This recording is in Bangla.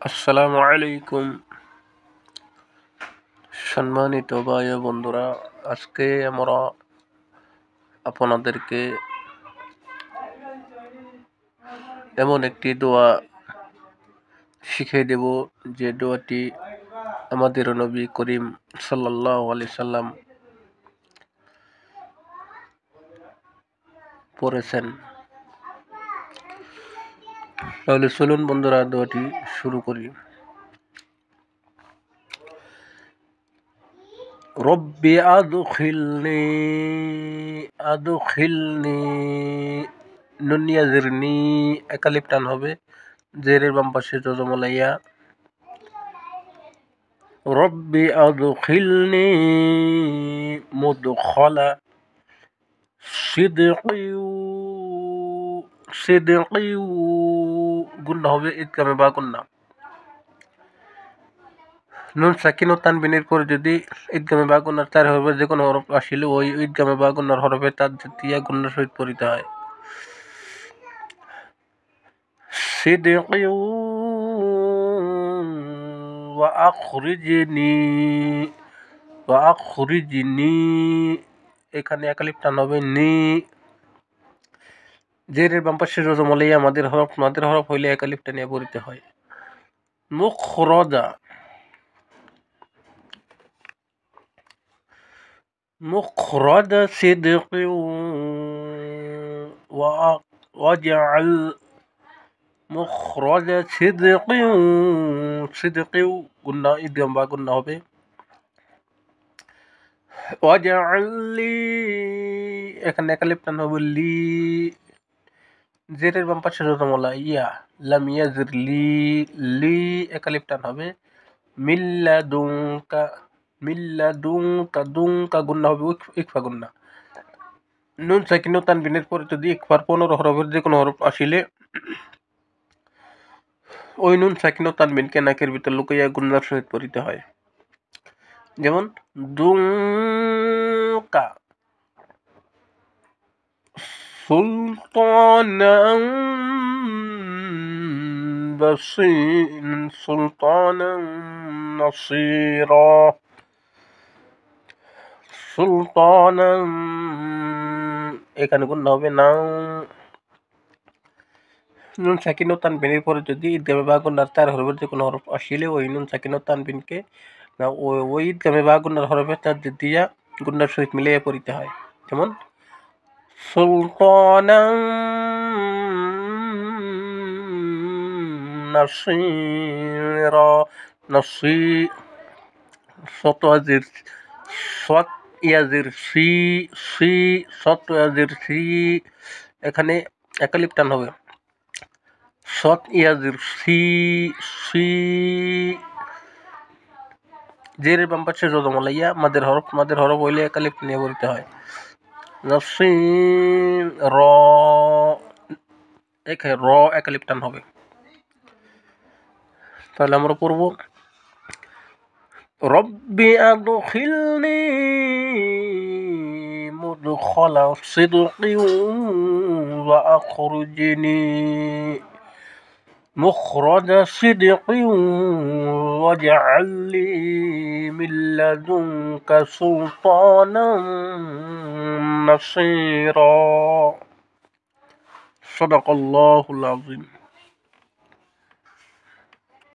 আসসালামু আলাইকুম সম্মানিত ভাই ও বন্ধুরা, আজকে আমরা আপনাদেরকে এমন একটি দোয়া শিখিয়ে দেব যে দোয়াটি আমাদের নবী করিম সাল্লাল্লাহু আলাইহি সাল্লাম পড়েছেন। তাহলে চলুন বন্ধুরা দোয়াটি শুরু করি। রব্বি আদখিলনি নুন ইয়াজিরনি একালিপ টান হবে, জেরের বাম পাশে জজমলাইয়া। রব্বি আদখিলনি মুদখালা সিদকিউ গুন্না হবে, ইদগামে বা গুন্না। নুন সাকিন ও তানবিনের পরে যদি ঈদগামে বা গুন্নার চার হরফের যে কোনো হরফ আসলে ওই ঈদগামে বা গুন্নার হরফে তার দিয়া গুন্নার সহিত পড়িতে হয়। সিদকিউ ওয়া আখরিজনি এখানে একালিপ টান হবে নি। জেরের বাম পাশে রজমলাইয়া মাদের হরফ হইলে একালিপ টানিয়া পড়িতে হয়। মুখরাজা সিদকিউ ওয়াজআল মুখরাজা সিদকিউ গুন্না, ঈদগাম বা গুন্না হবে। ওয়াজআললি এখানে একালিপ টান হবে লি। জেরের বাম পাশে জজমলা ইয়া লাম ইয়াজির লি একালিপ টান হবে। মিল্লাদুনকা গুন্না হবে, ইকফা গুন্না। নুন সাকিন ও তানবিনের পরে যদি ইকফার 15 হরফের যে কোনো হরফ আসিলে ওই নুন সাকিন ও তানবিনকে নাকের ভিতর লুকাইয়া গুন্নার সহিত পড়িতে হয়। যেমন দুকা সুলতানান নাসীরা সুলতানান এখানে গুন্না হবে না। নুন সাকিন ও তানবিনের পরে যদি ঈদগামে বা গুন্নার চার হরফের যে কোনো হরফ আসিলে ওই নুন সাকিন ও তানবিনকে ওই ঈদগামে বা গুন্নার হরফের চার দিয়া গুন্নার সহিত মিলিয়ে পড়িতে হয়। যেমন সুলতানান নাসীরা এখানে একালিপ টান হবে। জেরের বাম পাশে জজমলাইয়া মাদের হরফ হইলে একালিপ নিয়ে পড়িতে হয়। নাসীর এখানে র একালিপ টান হবে। তাহলে আমরা পড়ব রব্বি আদখিলনি মুদখালা সিদকিউ ওয়া আখরিজনি মুখরাজা সিদকিউ ওয়াজআলনি মিন লাদুনকা সুলতানান নাসীরা। সাদাকাল্লাহুল আযীম।